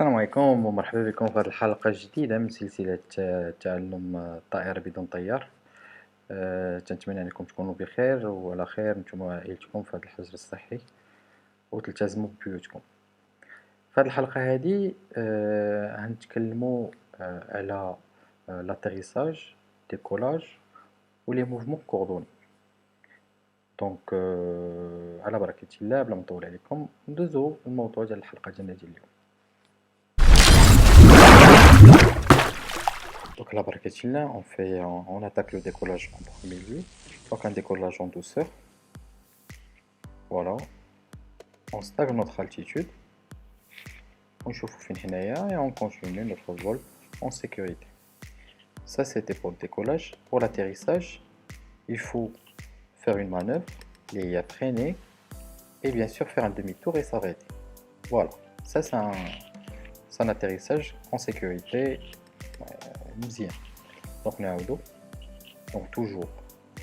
السلام عليكم ومرحبا بكم في هذه الحلقة الجديدة من سلسلة تعلم الطائرة بدون طيار. تنتمنى أنكم تكونوا بخير وعلى خير نتوما وعائلتكم في هذا الحجر الصحي وتلتزموا ببيوتكم. في هذه الحلقة هذه غنتكلموا على لاتريساج ديكولاج ولي موفمون كوردوني. دونك على بركة الله بلا ما نطول عليكم ندوزو الموضوع ديال الحلقة ديالنا ديال اليوم. Donc la barquetine, on attaque le décollage en premier lieu. Donc un décollage en douceur. Voilà. On stagne notre altitude. On chauffe fin et on continue notre vol en sécurité. Ça c'était pour le décollage. Pour l'atterrissage, il faut faire une manœuvre, il y a freiner et bien sûr faire un demi-tour et s'arrêter. Voilà. Ça c'est un atterrissage en sécurité. مزيان. Donc نعاودو. Donc toujours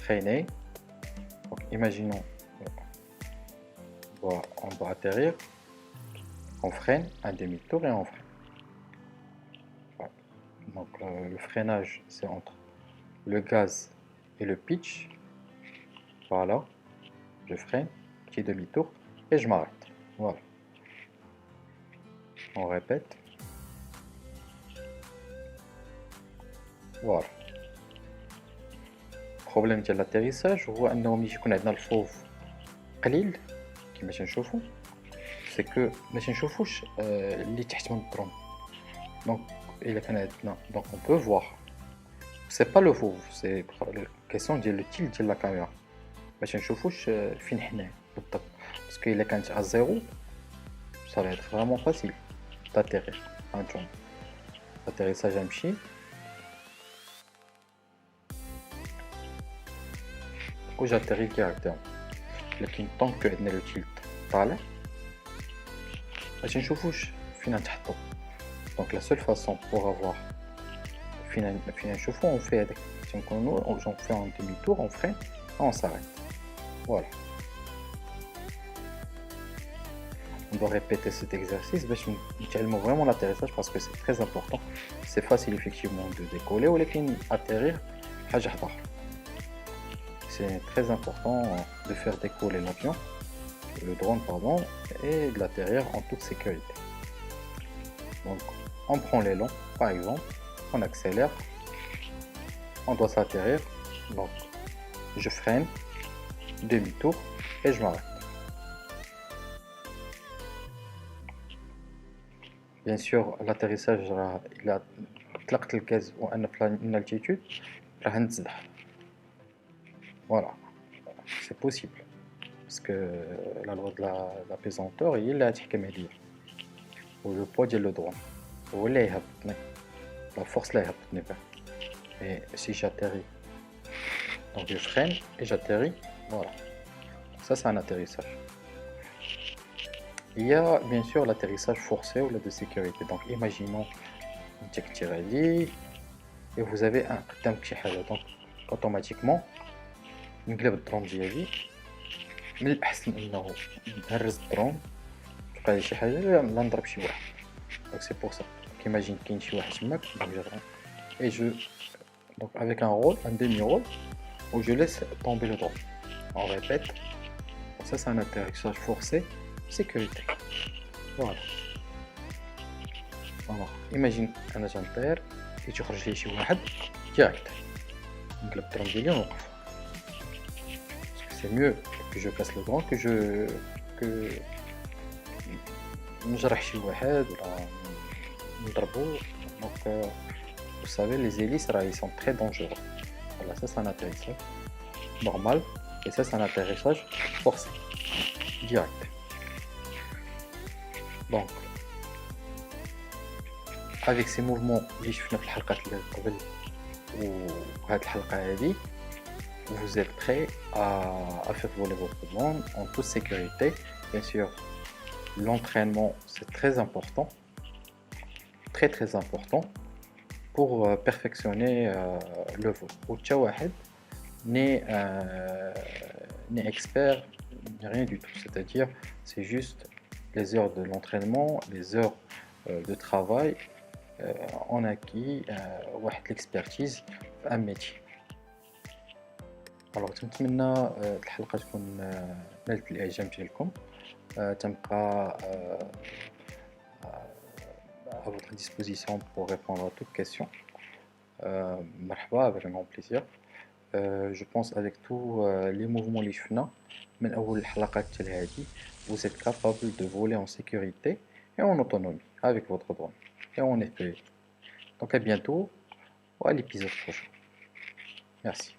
freiner. Donc imaginons on doit atterrir, on freine, un demi-tour et on freine. Voilà. Donc le freinage c'est entre le gaz et le pitch. Voilà, je freine, petit demi-tour et je m'arrête. Voilà. On répète. Voilà. البروبليم ديال الاتريساج هو انه ملي يكون عندنا الفوف قليل كما تنشوفوا سي كو ما تنشوفوش اللي تحت من الدرون. دونك الا كان عندنا دونك اون بو فوار سي با لو فوف سي كيسيون ديال لو تيل ديال لا كاميرا باش نشوفوش فين حنا بالضبط باسكو الا كانت على زيرو صافي هاد فريمون فاسيل تاتيرير. هانتوما الاتريساج غنمشي و j'atterris directement. لكن طونك عندنا لو تيلت طالع باش نشوفوش فين نتحطو. دونك لا سول فاصون بور افوار فين نشوفو اون في هذاك تنكونو اون في ان ديمي تور اون فرين اون ساريت. فوالا. On doit répéter cet exercice باش نتعلمو فريمون l'atterrissage parce que c'est très important. C'est facile effectivement de décoller ولكن atterrir حاجة حدا أخرى. C'est très important de faire décoller l'avion, le drone pardon, et de l'atterrir en toute sécurité. Donc on prend l'élan par exemple, on accélère, on doit s'atterrir, donc je freine, demi-tour et je m'arrête. Bien sûr l'atterrissage il a طلقت الكاز وأنا في une altitude راح نتزحف. Voilà, c'est possible parce que la loi de la pesanteur il a تحكم عليا و le poids ديال le drone هو اللي يهبطني la force اللي يهبطني بها. Et si j'atterris donc je freine et j'atterris, voilà, ça c'est un atterrissage. Il y a bien sûr l'atterrissage forcé ou de sécurité. Donc imaginons انت كنتي غادي et vous avez un قدامك شي حاجه donc automatiquement نقلب الدرون ديالي. من الأحسن أنه نهرز الدرون تبقى لي شي حاجة لا نضرب شي واحد. دونك سي بور سا كيماجين كاين شي واحد تماك دونك اي جو دونك افيك ان رول ان ديمي رول و جو ليس طومبي لو درون. اون ريبيت. سا سي ان اتيريساج فورسي سيكوريتي. فوالا. فوالا ايماجين انا تنطير تيخرج لي شي واحد ديريكت نقلب الدرون ديالي ونوقف. C'est mieux que je casse le drone que نجرح شي واحد ولا نضربو. Donc vous savez les hélices ils sont très dangereux. Voilà, ça c'est un atterrissage normal et ça c'est un atterrissage forcé direct. Donc avec ces mouvements اللي شفنا في الحلقات اللي قبل وهاد الحلقة هذه vous êtes prêt à faire voler votre drone en toute sécurité. Bien sûr, l'entraînement c'est très important, très important pour perfectionner le vol. وتا واحد n'est expert ni rien du tout. C'est-à-dire, c'est juste les heures de l'entraînement, les heures de travail, on acquis l'expertise في un métier. Alors نتمنى الحلقة تكون نالت الإعجاب ديالكم. تنبقى à votre disposition pour répondre à toutes questions. مرحبا, avec un grand plaisir. Je pense avec tous les mouvements اللي شفنا من أول الحلقات حتى لهادي, vous êtes capable de voler en sécurité et en autonomie avec votre drone et en FPV. Donc à bientôt ou à l'épisode prochain. Merci.